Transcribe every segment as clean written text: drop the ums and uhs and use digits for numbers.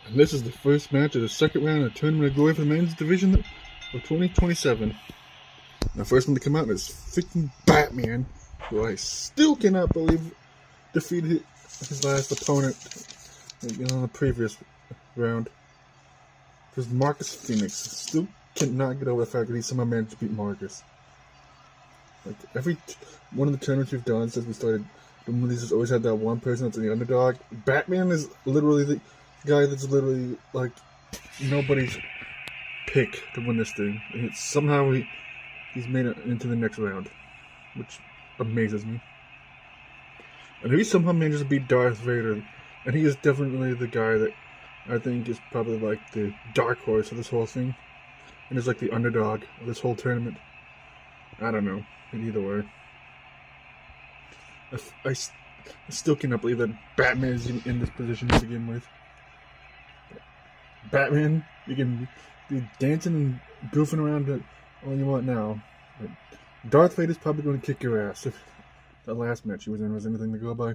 And this is the first match of the second round of the Tournament of Glory for the men's division of 2027. The first one to come out is freaking Batman, who I still cannot believe defeated his last opponent on the previous round. Because Marcus Phoenix still cannot get over the fact that he somehow managed to beat Marcus. Like every one of the tournaments we've done since we started doing these has always had that one person that's the underdog. Batman is literally the guy that's literally like nobody's pick to win this thing. And somehow he's made it into the next round, which amazes me. And he somehow manages to beat Darth Vader, and he is definitely the guy that I think is probably like the dark horse of this whole thing, and is like the underdog of this whole tournament. I don't know. Either way, I still cannot believe that Batman is even in this position to begin with. Batman, you can be dancing and goofing around all you want now, but Darth Vader's probably going to kick your ass if that last match he was in was anything to go by.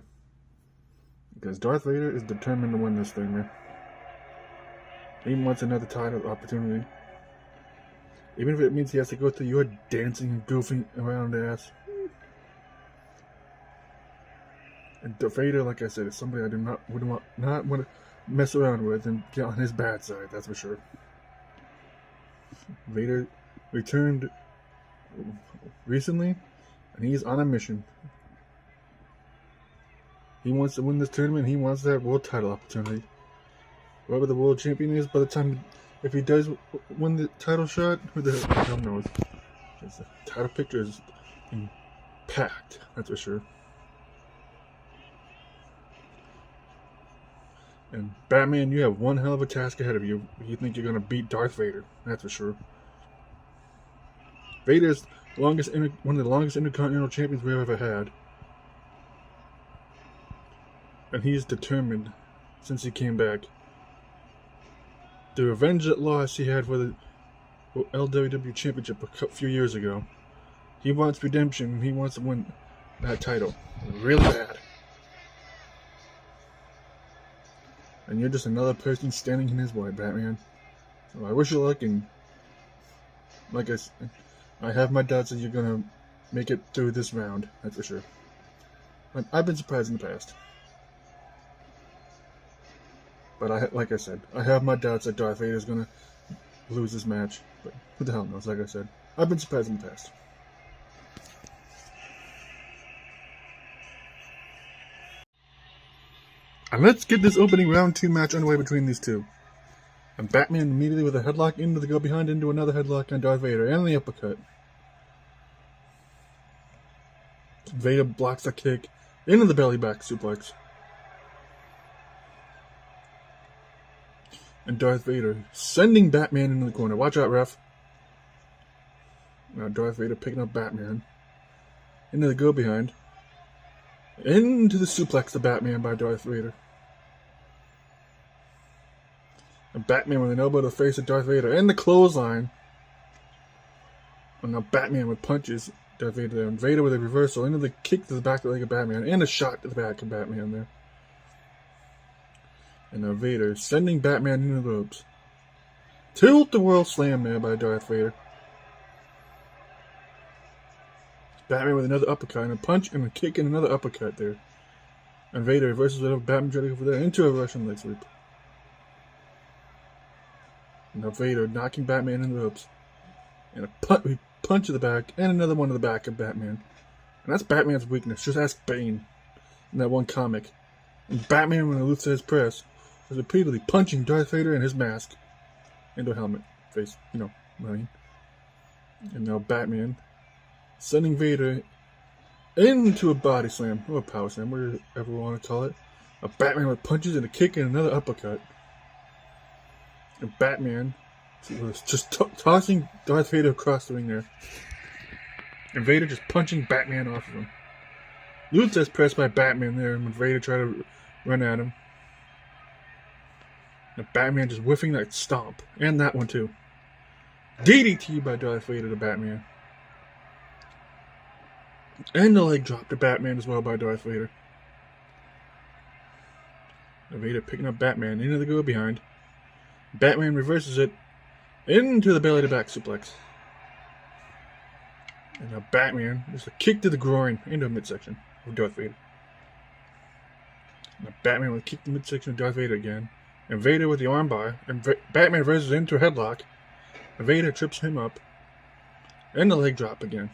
Because Darth Vader is determined to win this thing, man. He wants another title opportunity. Even if it means he has to go through your dancing and goofing around ass. And Vader, like I said, is somebody I would not want to mess around with and get on his bad side, that's for sure. Vader returned recently, and he's on a mission. He wants to win this tournament, he wants that world title opportunity. Whoever the world champion is, by the time, if he does win the title shot, who the hell knows? The title picture is packed, that's for sure. And Batman, you have one hell of a task ahead of you. You think you're going to beat Darth Vader, that's for sure. Vader is one of the longest intercontinental champions we've ever had. And he's determined, since he came back, to revenge that loss he had for the LWW championship a few years ago. He wants redemption. He wants to win that title really bad. And you're just another person standing in his way, Batman. So I wish you luck, and like I said, I have my doubts that you're going to make it through this round, that's for sure. I've been surprised in the past. But like I said, I have my doubts that Darth Vader is going to lose this match. But who the hell knows, like I said. I've been surprised in the past. And let's get this opening round 2 match underway between these two. And Batman immediately with a headlock into the go behind into another headlock on Darth Vader and the uppercut. Vader blocks a kick into the belly back suplex. And Darth Vader sending Batman into the corner. Watch out, ref. Now Darth Vader picking up Batman. Into the go behind. Into the suplex to Batman by Darth Vader. And Batman with an elbow to the face of Darth Vader. And the clothesline. And now Batman with punches Darth Vader there. And Vader with a reversal into the kick to the back of the leg of Batman. And a shot to the back of Batman there. And now Vader sending Batman into the ropes. Tilt the world slam there by Darth Vader. Batman with another uppercut and a punch and a kick and another uppercut there. And Vader reverses it over Batman trying to go for there into a Russian leg sweep. And now Vader knocking Batman in the ropes. And a punch to the back and another one to the back of Batman. And that's Batman's weakness. Just ask Bane in that one comic. And Batman, when he loses his press, is repeatedly punching Darth Vader and his mask into a helmet face, you know what I mean. And now Batman sending Vader into a body slam, or a power slam, whatever you want to call it. A Batman with punches and a kick and another uppercut. And Batman was just tossing Darth Vader across the ring there. And Vader just punching Batman off of him. Luthes pressed by Batman there, and when Vader tried to run at him. And Batman just whiffing that stomp. And that one too. DDT by Darth Vader to Batman. And the leg drop to Batman as well by Darth Vader. And Vader picking up Batman into the go behind. Batman reverses it into the belly to back suplex. And now Batman is a kick to the groin into the midsection of Darth Vader. Now Batman with a kick to the midsection of Darth Vader again. And Vader with the armbar. And Batman reverses into a headlock. And Vader trips him up. And the leg drop again.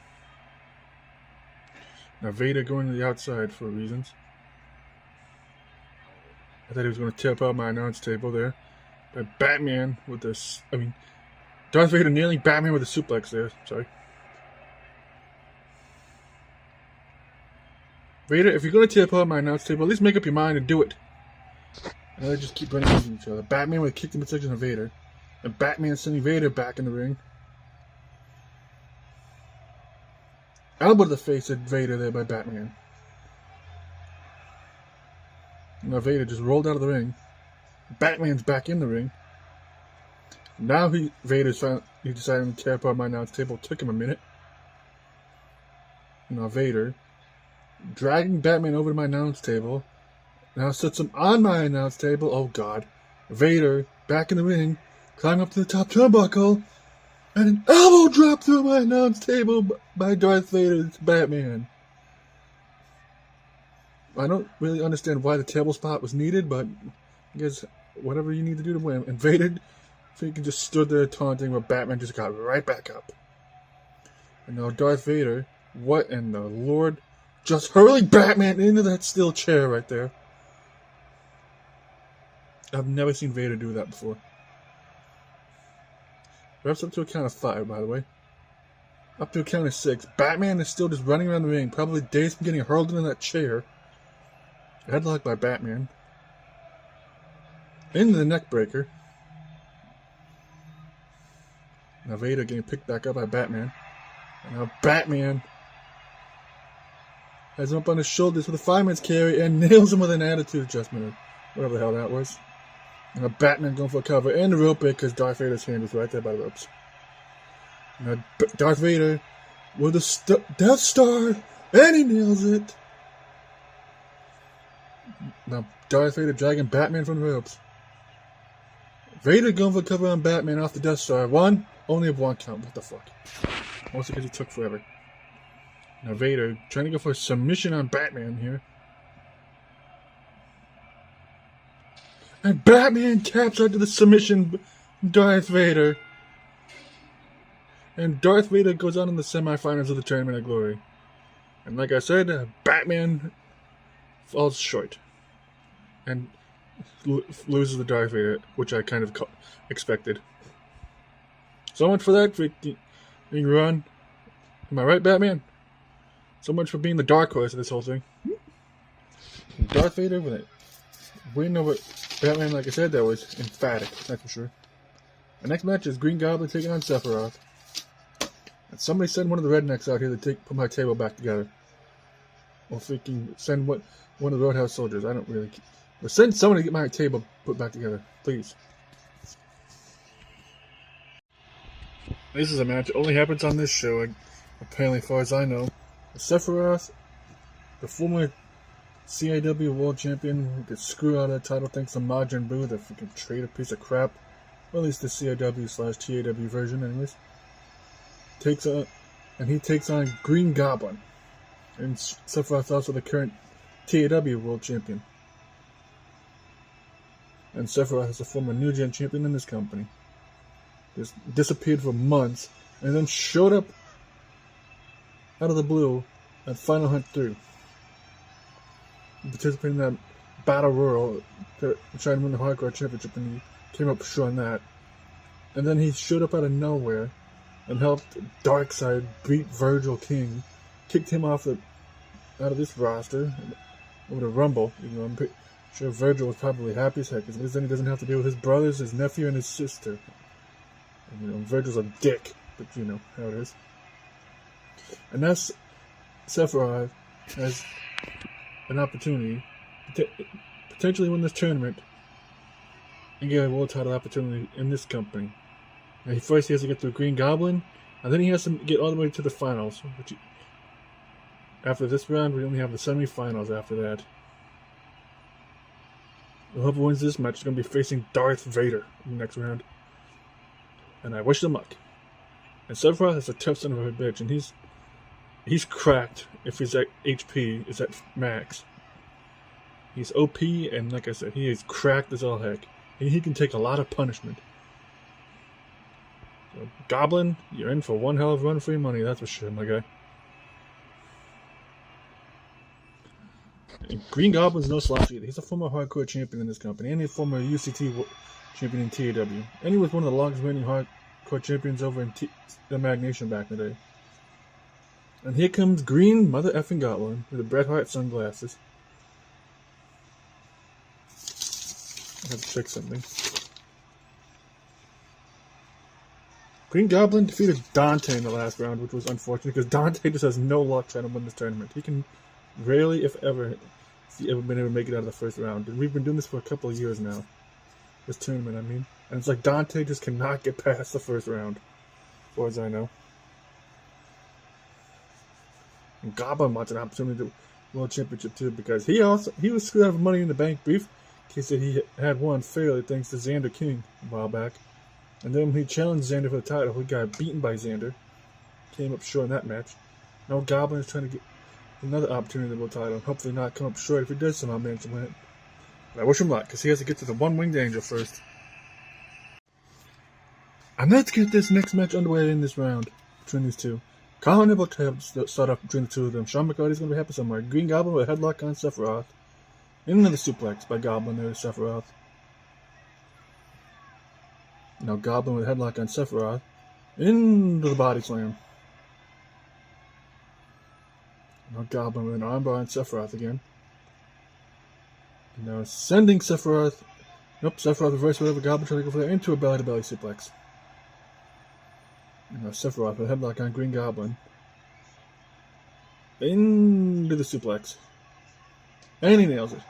Now Vader going to the outside for reasons. I thought he was going to tip out my announce table there. But Batman with this... Darth Vader nailing Batman with a suplex there. Sorry. Vader, if you're going to tip out my announce table, at least make up your mind and do it. And they just keep running into each other. Batman with a kick to the midsection of Vader. And Batman sending Vader back in the ring. Elbow to the face of Vader there by Batman. Now Vader just rolled out of the ring. Batman's back in the ring. Now he decided to tear apart my announce table. It took him a minute. Now Vader dragging Batman over to my announce table. Now sets him on my announce table. Oh God. Vader back in the ring. Climbing up to the top turnbuckle. And an elbow drop through my announce table by Darth Vader's Batman. I don't really understand why the table spot was needed, but I guess whatever you need to do to win. And Vader freaking just stood there taunting, but Batman just got right back up. And now Darth Vader, what in the Lord, just hurling Batman into that steel chair right there. I've never seen Vader do that before. Refs up to a count of 5, by the way. Up to a count of 6. Batman is still just running around the ring, probably dazed from getting hurled into that chair. Headlock by Batman. Into the neck breaker. Now Vader getting picked back up by Batman. And now Batman has him up on his shoulders with a fireman's carry and nails him with an attitude adjustment or whatever the hell that was. And now Batman going for a cover and the rope break because Darth Vader's hand was right there by the ropes. Now Darth Vader with a Death Star and he nails it. Now Darth Vader dragging Batman from the ropes. Vader going for a cover on Batman off the Death Star. Only of one count. What the fuck? Mostly because it took forever. Now Vader trying to go for a submission on Batman here. And Batman taps out to the submission Darth Vader. And Darth Vader goes on in the semifinals of the Tournament of Glory. And like I said, Batman falls short. And loses the Darth Vader, which I kind of expected. So much for that freaking run. Am I right, Batman? So much for being the dark horse of this whole thing. And Darth Vader with it. Win over Batman, like I said, that was emphatic, that's for sure. The next match is Green Goblin taking on Sephiroth. And somebody send one of the rednecks out here to put my table back together. Or freaking send one of the Roadhouse soldiers. I don't really care. But send someone to get my table put back together, please. This is a match that only happens on this show, apparently, as far as I know. Sephiroth, the former CIW World Champion, who gets screwed out of that title thanks to Majin Buu, the freaking traitor piece of crap. Or at least the CIW/TAW version, anyways. He takes on Green Goblin. And Sephiroth also the current TAW World Champion. And Sephiroth is the former New Gen Champion in this company. Just disappeared for months, and then showed up out of the blue at Final Hunt 3. Participating in that Battle Royal, trying to win the Hardcore Championship, and he came up short on that. And then he showed up out of nowhere and helped Darkseid beat Virgil King, kicked him off out of this roster over the Rumble. I'm pretty sure Virgil was probably happy as heck, because then he doesn't have to deal with his brothers, his nephew, and his sister. And, Virgil's a dick, but you know how it is. And that's Sephiroth has an opportunity to potentially win this tournament and get a world title opportunity in this company. And first he has to get through Green Goblin, and then he has to get all the way to the finals. After this round, we only have the semi-finals after that. Whoever wins this match is going to be facing Darth Vader in the next round. And I wish them luck. And Sephiroth is a tough son of a bitch, and he's cracked if his HP is at max. He's OP, and like I said, he is cracked as all heck. And he can take a lot of punishment. So, Goblin, you're in for one hell of a run for your money, that's for sure, my guy. And Green Goblin's no slouch either. He's a former hardcore champion in this company, and a former UCT champion in TAW. And he was one of the longest reigning hardcore champions over in the Mag Nation back in the day. And here comes Green Mother Effing Goblin with the Bret Hart sunglasses. I have to check something. Green Goblin defeated Dante in the last round, which was unfortunate because Dante just has no luck trying to win this tournament. He can rarely, if ever, been able to make it out of the first round. And we've been doing this for a couple of years now. This tournament, I mean. And it's like Dante just cannot get past the first round, as far as I know. And Goblin wants an opportunity to World Championship too, because he was screwed out of Money in the Bank brief case that he had won fairly thanks to Xander King a while back. And then when he challenged Xander for the title, he got beaten by Xander. Came up short in that match. Now Goblin is trying to get another opportunity to win the title, and hopefully not come up short if he does somehow manage to win it. But I wish him luck, because he has to get to the One-Winged Angel first. And let's get this next match underway in this round between these two. Colin will start off between the two of them. Sean McCarty's going to be happy somewhere. Green Goblin with a headlock on Sephiroth. And another suplex by Goblin there to Sephiroth. Now Goblin with a headlock on Sephiroth. Into the body slam. Now Goblin with an armbar on Sephiroth again. Now sending Sephiroth. Nope, Sephiroth reversed whatever Goblin trying to go for there into a belly-to-belly suplex. Now Sephiroth with a headlock on Green Goblin. Into the suplex. And he nails it.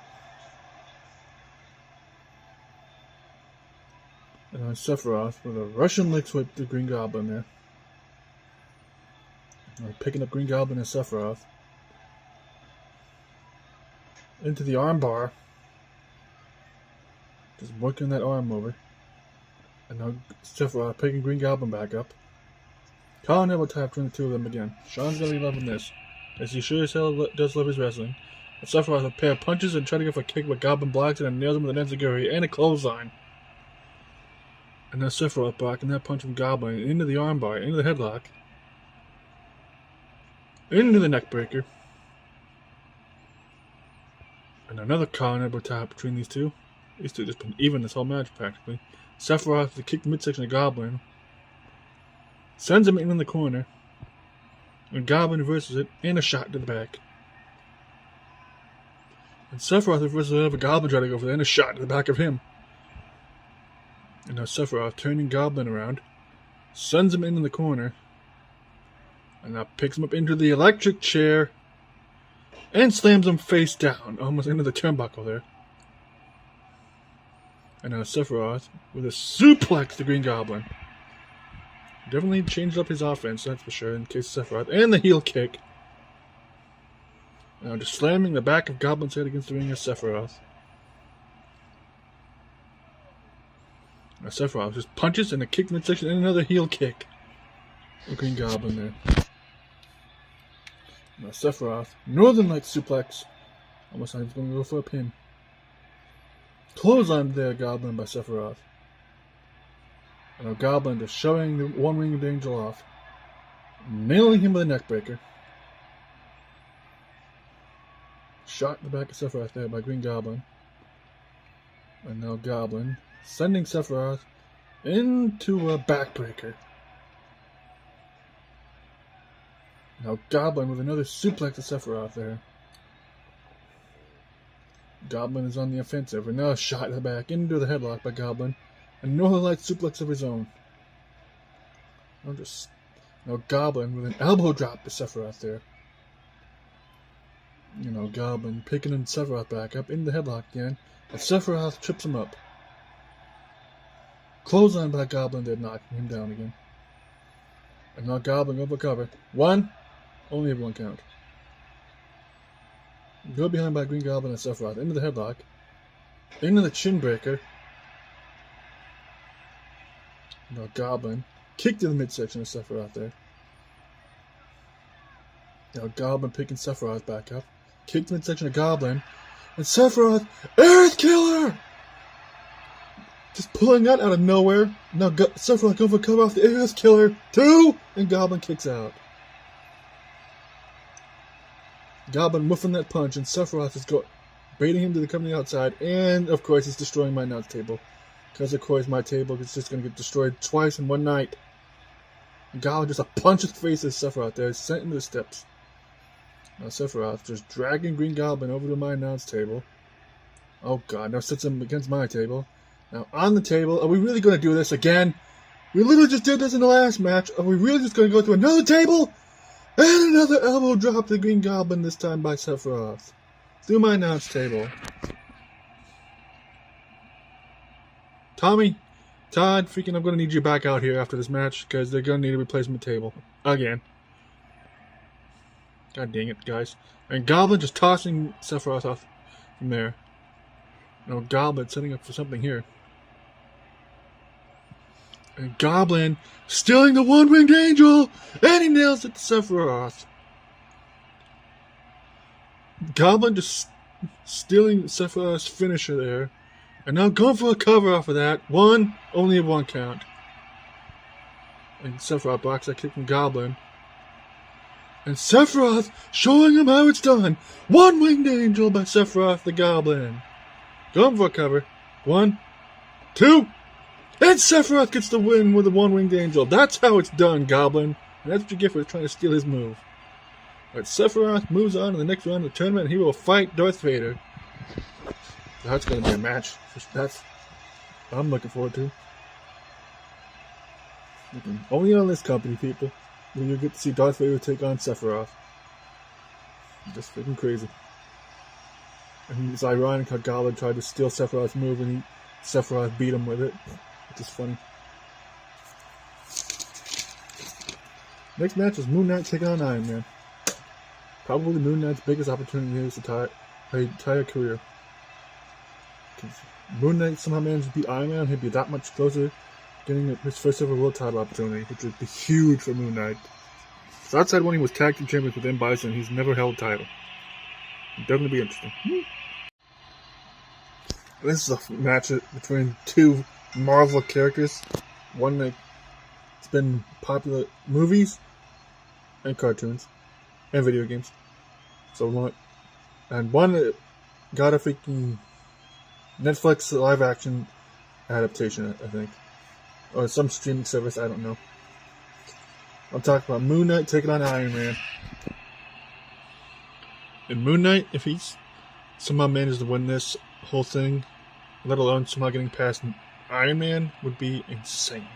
And now Sephiroth with a Russian leg sweep to Green Goblin there. Now picking up Green Goblin and Sephiroth. Into the armbar. Just working that arm over. And now Sephiroth picking Green Goblin back up. Colin will tap between the two of them again. Sean's going to be loving this, as he sure as hell does love his wrestling. And Sephiroth a pair of punches and try to go for a kick, but Goblin blocks it and nails him with an enziguri and a clothesline. And now Sephiroth blocking that punch from Goblin into the armbar, into the headlock, into the neckbreaker. And another Colin elbow tap between these two. These two just been even this whole match practically. Sephiroth to kick the midsection of Goblin. Sends him in the corner. And Goblin reverses it and a shot to the back. And Sephiroth reverses whatever Goblin tried to go for and a shot to the back of him. And now Sephiroth turning Goblin around. Sends him in the corner. And now picks him up into the electric chair. And slams him face down. Almost into the turnbuckle there. And now Sephiroth with a suplex to Green Goblin. Definitely changed up his offense, that's for sure, in case of Sephiroth. And the heel kick. Now just slamming the back of Goblin's head against the ring of Sephiroth. Now Sephiroth just punches and a kick midsection and another heel kick. The Green Goblin there. Now Sephiroth, Northern Light suplex. Almost like he's going to go for a pin. Clothesline there, Goblin by Sephiroth. And now Goblin just shoving the One-Winged Angel off. Nailing him with a neckbreaker. Shot in the back of Sephiroth there by Green Goblin. And now Goblin sending Sephiroth into a backbreaker. Now Goblin with another suplex to Sephiroth there. Goblin is on the offensive. And now a shot in the back into the headlock by Goblin. And Northern Light suplex of his own. Now Goblin with an elbow drop to Sephiroth there. You know, Goblin picking him Sephiroth back up into the headlock again. And Sephiroth trips him up. Clothesline by Goblin there, knocking him down again. And now Goblin over cover. One. Only have one count. Go behind by Green Goblin and Sephiroth into the headlock. Into the chin breaker. No, Goblin. Kick to the midsection of Sephiroth there. Now Goblin picking Sephiroth back up. Kick to the midsection of Goblin. And Sephiroth, Earth Killer! Just pulling that out of nowhere. Now Sephiroth going for cover off the Earth Killer. 2! And Goblin kicks out. Goblin muffing that punch, and Sephiroth is baiting him to the company outside. And, of course, he's destroying my announce table. Because, of course, my table is just going to get destroyed twice in one night. And Goblin just a punch in the face of Sephiroth there, sent into the steps. Now Sephiroth just dragging Green Goblin over to my announce table. Oh god, now sits him against my table. Now on the table, are we really going to do this again? We literally just did this in the last match. Are we really just going to go to another table? And another elbow drop to Green Goblin, this time by Sephiroth. Through my announce table. Tommy, Todd, freaking, I'm going to need you back out here after this match, because they're going to need a replacement table. Again. God dang it, guys. And Goblin just tossing Sephiroth off from there. No, Goblin setting up for something here. And Goblin stealing the one-winged angel! And he nails it to Sephiroth. Goblin just stealing Sephiroth's finisher there. And now going for a cover off of that. Only a one count. And Sephiroth blocks that kick from Goblin. And Sephiroth showing him how it's done. One-winged angel by Sephiroth the Goblin. Going for a cover. 1, 2. And Sephiroth gets the win with the one-winged angel. That's how it's done, Goblin. And that's what you get for trying to steal his move. But Sephiroth moves on to the next round of the tournament, and he will fight Darth Vader. That's going to be a match. That's what I'm looking forward to. Only on this company, people, will you get to see Darth Vader take on Sephiroth. Just freaking crazy. And it's ironic how Goblin tried to steal Sephiroth's move, and Sephiroth beat him with it. Which is funny. Next match is Moon Knight taking on Iron Man. Probably Moon Knight's biggest opportunity in his entire career. Moon Knight somehow managed to beat Iron Man, he'd be that much closer to getting his first ever world title opportunity, which would be huge for Moon Knight. So outside when he was tag team champion with M. Bison, he's never held a title. It'd definitely be interesting. This is a match between two Marvel characters. One that's been popular movies and cartoons and video games. So one that got a freaking Netflix live action adaptation, I think. Or some streaming service, I don't know. I'm talking about Moon Knight taking on Iron Man. And Moon Knight, if he somehow manages to win this whole thing, let alone somehow getting past Iron Man, would be insane.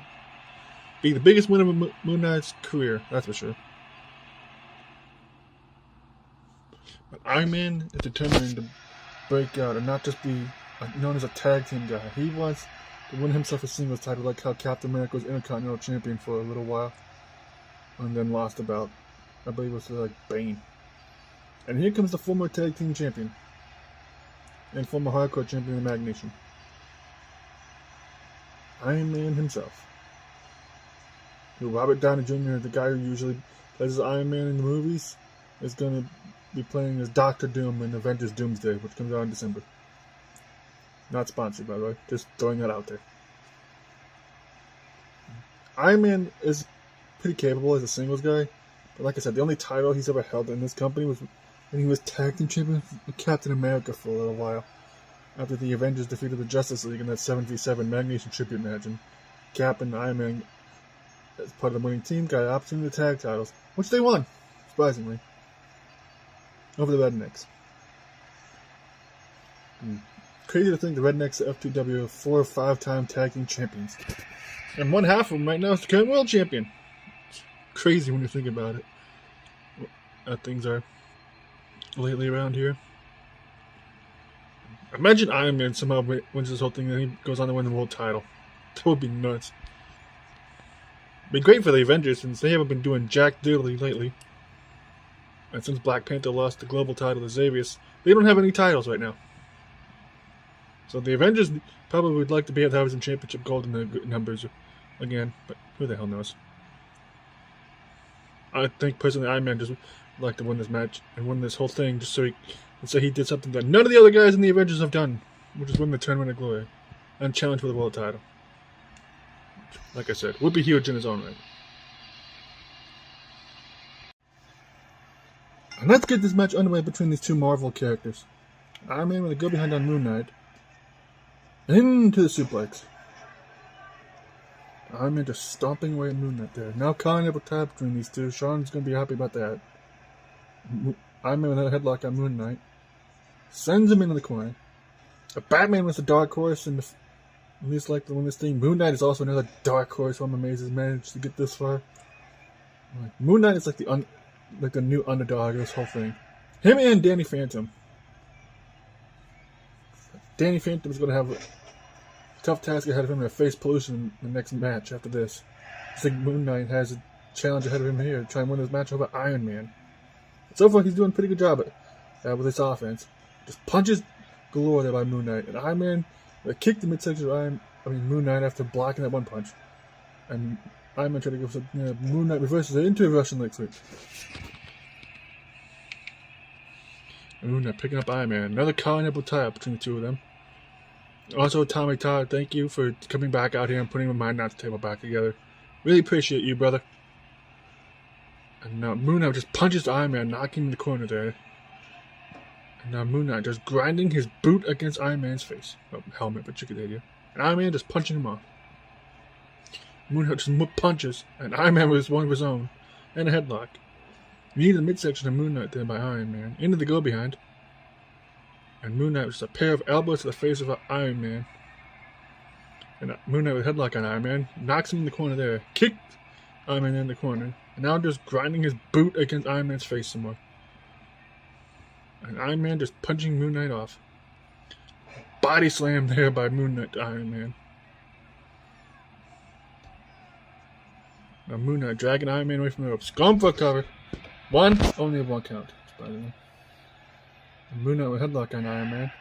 Be the biggest win of Moon Knight's career, that's for sure. But Iron Man is determined to break out and not just be known as a tag team guy. He wants to win himself a singles title, like how Captain America was Intercontinental Champion for a little while, and then lost about, I believe it was like Bane. And here comes the former tag team champion and former hardcore champion of the Mag Nation, Iron Man himself. Who Robert Downey Jr., the guy who usually plays as Iron Man in the movies, is going to be playing as Doctor Doom in Avengers Doomsday, which comes out in December. Not sponsored, by the way. Just throwing that out there. Iron Man is pretty capable as a singles guy. But like I said, the only title he's ever held in this company was when he was tag team champion with Captain America for a little while. After the Avengers defeated the Justice League in that 7v7 Mag Nation tribute match. And Cap and Iron Man, as part of the winning team, got an opportunity to tag titles. Which they won, surprisingly. Over the Rednecks. Crazy to think the Rednecks at FTW are 4 or 5 time tag team champions. And one half of them right now is the current world champion. It's crazy when you think about it. How things are lately around here. Imagine Iron Man somehow wins this whole thing and he goes on to win the world title. That would be nuts. It'd be great for the Avengers since they haven't been doing jack diddly lately. And since Black Panther lost the global title to Xavier, they don't have any titles right now. So the Avengers probably would like to be able to have some championship gold in the numbers again, but who the hell knows? I think personally Iron Man just would like to win this match and win this whole thing just so he can say he did something that none of the other guys in the Avengers have done, which is win the Tournament of Glory and challenge for the world title. Like I said, would be huge in his own right. And let's get this match underway between these two Marvel characters. Iron Man with a go behind on Moon Knight. Into the suplex. Iron Man just stomping away at Moon Knight there. Now calling up a tie between these two. Sean's going to be happy about that. Iron Man with a headlock on Moon Knight. Sends him into the corner. A Batman with a dark horse and at least like to win this thing. Moon Knight is also another dark horse. So I'm amazed he's managed to get this far. Moon Knight is like the new underdog of this whole thing. Him and Danny Phantom. Danny Phantom is going to have a tough task ahead of him to face Pollution in the next match after this. I think Moon Knight has a challenge ahead of him here to try and win this match over Iron Man. So far, he's doing a pretty good job with this offense. Just punches galore there by Moon Knight. And Iron Man kicked the midsection of Moon Knight after blocking that one punch. And Iron Man tried to go for Moon Knight reverses it into a Russian leg sweep. Moon Knight picking up Iron Man. Another collar-nipple tie-up between the two of them. Also, Tommy Todd, thank you for coming back out here and putting my mind out the table back together. Really appreciate you, brother. And now Moon Knight just punches Iron Man, knocking him in the corner there. And now Moon Knight just grinding his boot against Iron Man's face. Oh, helmet, but you get the idea. And Iron Man just punching him off. Moon Knight just punches, and Iron Man with one of his own. And a headlock. Knee to the midsection of Moon Knight there by Iron Man. Into the go-behind. And Moon Knight with just a pair of elbows to the face of Iron Man. And Moon Knight with a headlock on Iron Man. Knocks him in the corner there. Kicked Iron Man in the corner. And now just grinding his boot against Iron Man's face some more. And Iron Man just punching Moon Knight off. Body slam there by Moon Knight to Iron Man. Now Moon Knight dragging Iron Man away from the ropes. Gone for a cover. One. Only a one count. And Moon Knight with a headlock on Iron Man.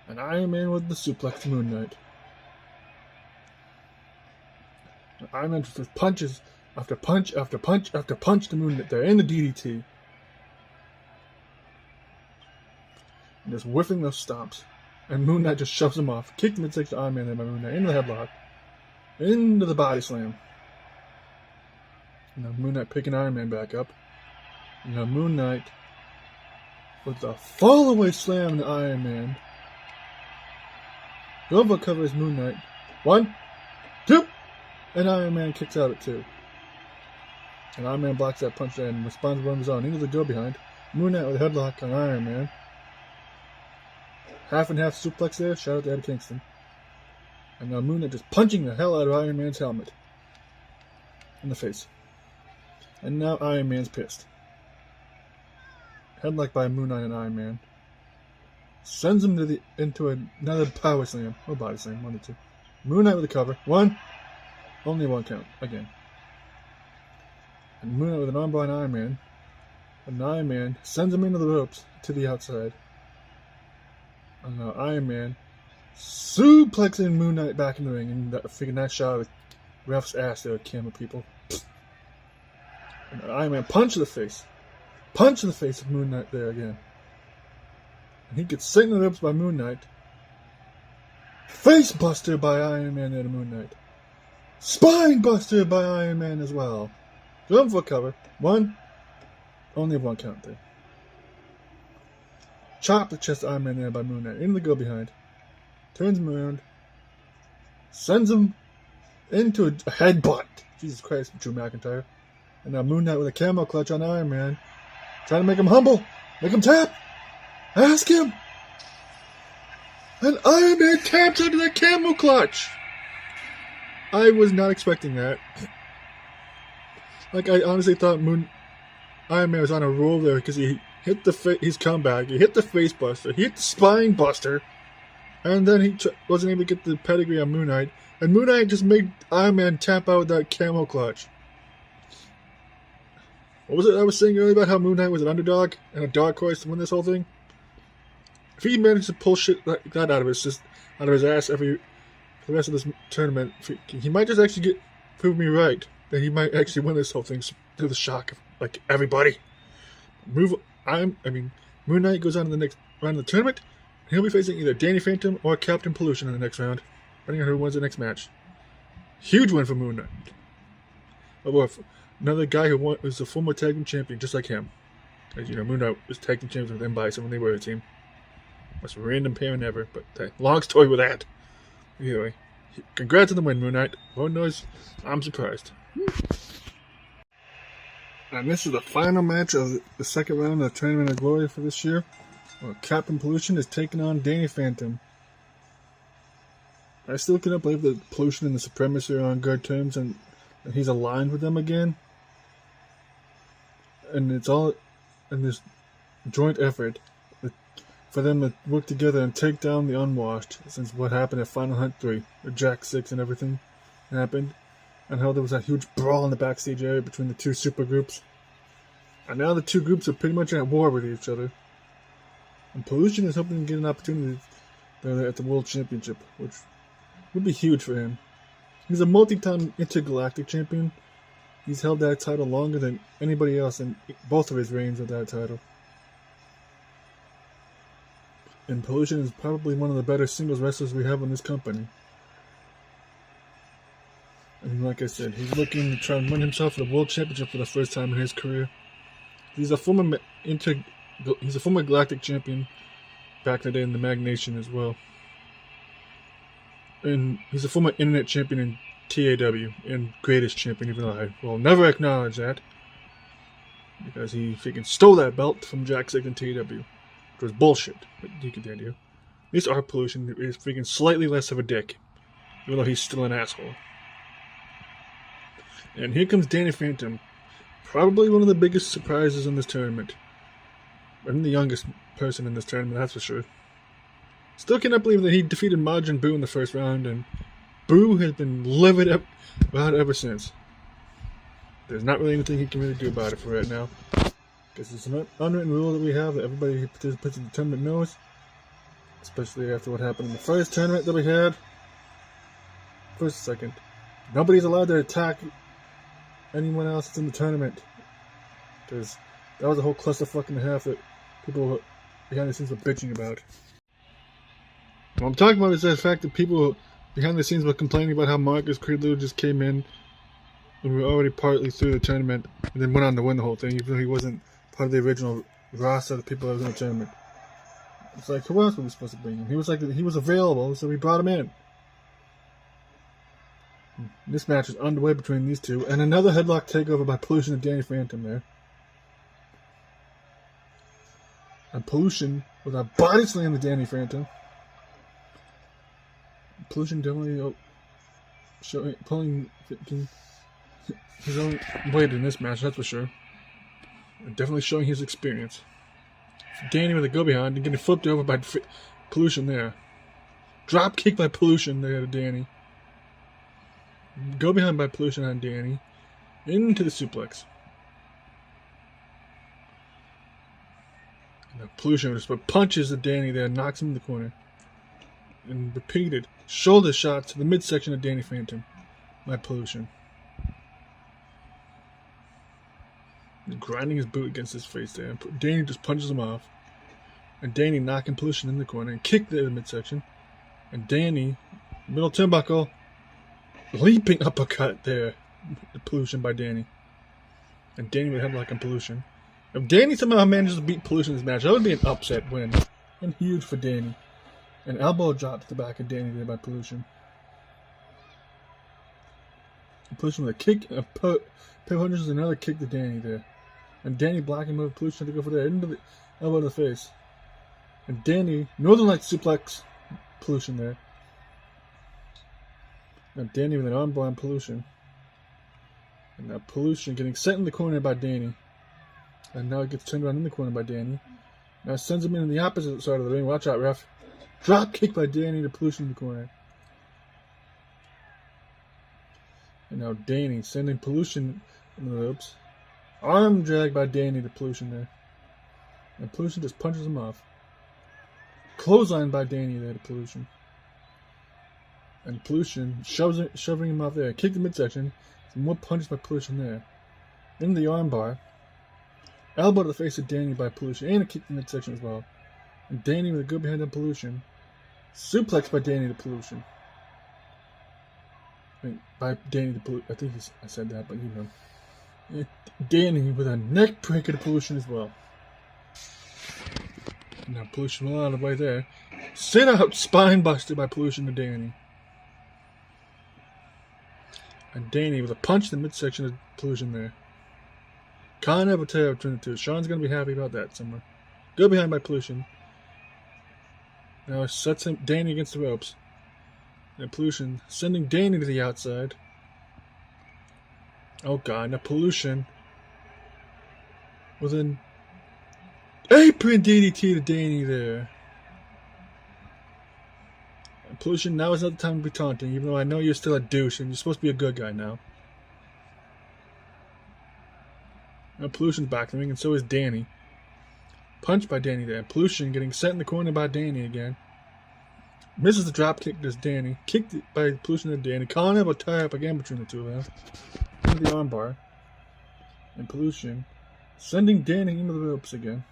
And Iron Man with the suplex to Moon Knight. And Iron Man just punches after punch after punch after punch to Moon Knight there. In the DDT. And just whiffing those stomps. And Moon Knight just shoves him off. Kicked the midsection to Iron Man there by Moon Knight. Into the headlock. Into the body slam. Now Moon Knight picking Iron Man back up. Now Moon Knight with the fall-away slam to Iron Man. Nova covers Moon Knight. 1, 2, and Iron Man kicks out at 2. And Iron Man blocks that punch there and responds with one of his own. Into the go-behind. Moon Knight with a headlock on Iron Man. Half and half suplex there. Shout out to Eddie Kingston. And now Moon Knight just punching the hell out of Iron Man's helmet. In the face. And now Iron Man's pissed. Headlock by Moon Knight and Iron Man. Sends him into another power slam. Or body slam. 1 or 2. Moon Knight with a cover. 1. Only 1 count. Again. And Moon Knight with an armbar on Iron Man. And Iron Man sends him into the ropes to the outside. And now Iron Man suplexing Moon Knight back in the ring. And that freaking nice shot of the ref's ass there, camera people. And Iron Man punch to the face. Punch in the face of Moon Knight there again. And he gets sent in the ropes by Moon Knight. Face buster by Iron Man there to Moon Knight. Spine buster by Iron Man as well. Going for a cover. 1. Only 1 count there. Chop the chest of Iron Man there by Moon Knight. Into the go behind. Turns him around. Sends him into a headbutt. Jesus Christ, Drew McIntyre. And now Moon Knight with a camel clutch on Iron Man. Trying to make him humble. Make him tap. Ask him. And Iron Man taps into the camel clutch. I was not expecting that. Like, I honestly thought Iron Man was on a roll there because he hit his comeback. He hit the face buster. He hit the spine buster. And then he wasn't able to get the pedigree on Moon Knight. And Moon Knight just made Iron Man tap out with that camel clutch. What was it I was saying earlier about how Moon Knight was an underdog and a dark horse to win this whole thing? If he manages to pull shit like that out of his ass for the rest of this tournament, he might just actually prove me right that he might actually win this whole thing through the shock of like everybody. Moon Knight goes on to the next round of the tournament. And he'll be facing either Danny Phantom or Captain Pollution in the next round, depending on who wins the next match. Huge win for Moon Knight. Or another guy who was a former tag team champion, just like him. As you know, Moon Knight was tag team champion with M-Bison when they were a team. Most random pairing ever, but long story with that. Anyway, congrats on the win, Moon Knight. Lord knows, I'm surprised. And this is the final match of the second round of the Tournament of Glory for this year. Well, Captain Pollution is taking on Danny Phantom. I still cannot believe that Pollution and the Supremacy are on good terms and he's aligned with them again. And it's all in this joint effort for them to work together and take down the Unwashed, since what happened at Final Hunt 3, with Jack 6 and everything happened, and how there was a huge brawl in the backstage area between the two super groups. And now the two groups are pretty much at war with each other. And Pollution is hoping to get an opportunity at the World Championship, which would be huge for him. He's a multi-time intergalactic champion. He's held that title longer than anybody else in both of his reigns of that title. And Pollution is probably one of the better singles wrestlers we have in this company. And like I said, he's looking to try and win himself the World Championship for the first time in his career. He's a former galactic champion back in the day in the Mag Nation as well. And he's a former internet champion in TAW and greatest champion, even though I will never acknowledge that. Because he freaking stole that belt from Jack 6 and TAW. Which was bullshit, but you get the idea. At least our Pollution is freaking slightly less of a dick. Even though he's still an asshole. And here comes Danny Phantom. Probably one of the biggest surprises in this tournament. I'm the youngest person in this tournament, that's for sure. Still cannot believe that he defeated Majin Buu in the first round, and Buu has been livid about it ever since. There's not really anything he can really do about it for right now. Because it's an unwritten rule that we have that everybody who participates in the tournament knows. Especially after what happened in the first tournament that we had. First and second. Nobody's allowed to attack anyone else that's in the tournament. Because that was a whole clusterfuck and a half that people behind the scenes were bitching about. What I'm talking about is the fact that people behind the scenes were complaining about how Marcus Creedler just came in when we were already partly through the tournament and then went on to win the whole thing, even though he wasn't part of the original roster of the people that was in the tournament. It's like, who else were we supposed to bring in? He was available, so we brought him in. This match is underway between these two, and another headlock takeover by Pollution and Danny Phantom there. And Pollution with a body slam to Danny Phantom. Pollution definitely pulling his own weight in this match, that's for sure. And definitely showing his experience. Danny with a go behind and getting flipped over by Pollution there. Drop kick by Pollution there to Danny. Go behind by Pollution on Danny. Into the suplex. And the Pollution just punches at Danny there, knocks him in the corner. And repeated shoulder shots to the midsection of Danny Phantom by Pollution. And grinding his boot against his face there. And Danny just punches him off. And Danny knocking Pollution in the corner and kicked the midsection. And Danny, middle turnbuckle, leaping uppercut there. The Pollution by Danny. And Danny with headlock on Pollution. If Danny somehow manages to beat Pollution in this match, that would be an upset win. And huge for Danny. An elbow drop to the back of Danny there by Pollution. Pollution with a kick, and a punches another kick to Danny there. And Danny blocking with Pollution to go for that into the elbow to the face. And Danny, Northern Light suplex Pollution there. And Danny with an armbar on Pollution. And now Pollution getting sent in the corner by Danny. And now he gets turned around in the corner by Danny. Now sends him in the opposite side of the ring. Watch out, ref. Drop kick by Danny to Pollution in the corner. And now Danny sending Pollution in the ropes. Arm drag by Danny to Pollution there. And Pollution just punches him off. Clothesline by Danny there to Pollution. And Pollution shoving him out there. Kick the midsection. Some more punches by Pollution there. In the armbar. Elbow to the face of Danny by Pollution. And a kick to the midsection as well. And Danny with a good behind on Pollution. Suplex by Danny to Pollution. By Danny to Pollution. I think I said that, but you know. And Danny with a neck breaker to Pollution as well. Now Pollution well out of the way there. Sit out spine buster by Pollution to Danny. And Danny with a punch in the midsection of Pollution there. Can't have a tear between the two. Sean's going to be happy about that somewhere. Go behind by Pollution. Now it sets him Danny against the ropes. And Pollution sending Danny to the outside. Oh god, now Pollution with an apron DDT to Danny there. And Pollution, now is not the time to be taunting, even though I know you're still a douche and you're supposed to be a good guy now. Now Pollution's back in the ring, and so is Danny. Punched by Danny there. Pollution getting set in the corner by Danny again. Misses the drop kick to Danny. Kicked by Pollution to Danny. Can't have a tie up again between the two of them. Into the armbar. And Pollution sending Danny into the ropes again.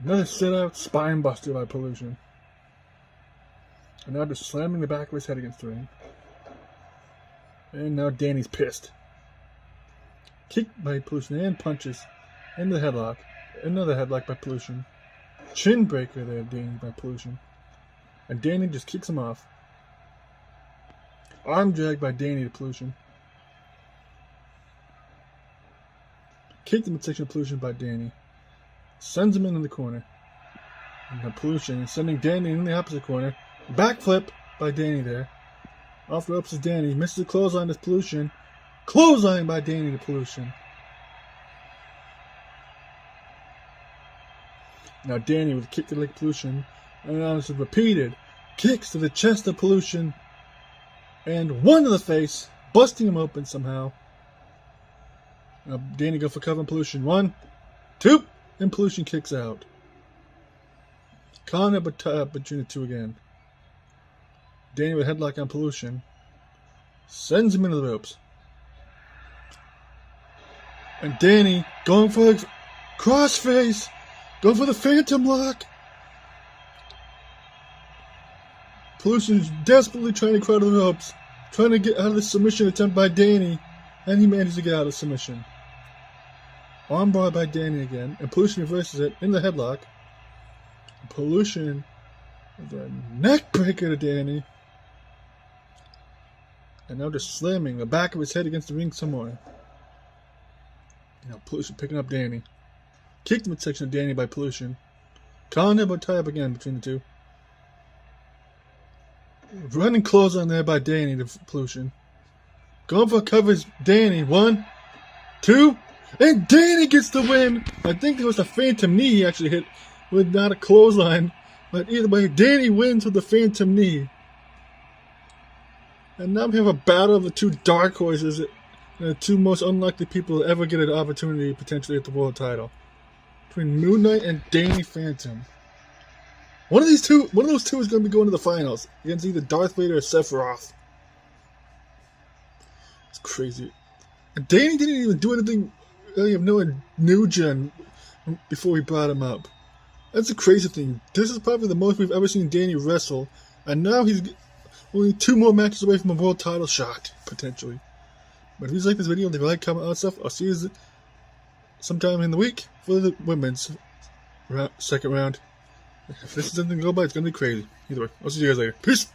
Another sit out spine buster by Pollution. And now just slamming the back of his head against the ring. And now Danny's pissed. Kicked by Pollution and punches into the headlock. Another headlock by Pollution. Chin breaker there, Danny by Pollution. And Danny just kicks him off. Arm drag by Danny to Pollution. Kick the midsection of Pollution by Danny. Sends him into the corner. And the Pollution is sending Danny in the opposite corner. Backflip by Danny there. Off the ropes is Danny. Misses the clothesline as Pollution. Clothesline by Danny to Pollution. Now Danny with a kick to the leg Pollution. And now it's repeated kicks to the chest of Pollution. And one to the face. Busting him open somehow. Now Danny go for cover and Pollution. 1, 2. And Pollution kicks out. Can't have a tie up between the two again. Danny with a headlock on Pollution. Sends him into the ropes. And Danny going for the crossface. Going for the phantom lock. Pollution's desperately trying to crawl to the ropes. Trying to get out of the submission attempt by Danny. And he managed to get out of submission. Armbar by Danny again. And Pollution reverses it in the headlock. Pollution with a neck breaker to Danny. And now just slamming the back of his head against the ring some more. Now Pollution picking up Danny. Kick the midsection of Danny by Pollution. Can't have a tie up again between the two. Running clothesline there by Danny to Pollution. Going for covers Danny. 1, 2. And Danny gets the win. I think it was a phantom knee he actually hit with not a clothesline. But either way, Danny wins with the phantom knee. And now we have a battle of the two dark horses. The two most unlikely people to ever get an opportunity potentially at the world title. Between Moon Knight and Danny Phantom. One of those two is going to be going to the finals against either Darth Vader or Sephiroth. It's crazy. And Danny didn't even do anything really of no new gen before we brought him up. That's the crazy thing. This is probably the most we've ever seen Danny wrestle, and now he's only 2 more matches away from a world title shot, potentially. But if you like this video, leave a like, comment, all that stuff. I'll see you sometime in the week for the women's second round. If this is something to go by, it's going to be crazy. Either way, I'll see you guys later. Peace!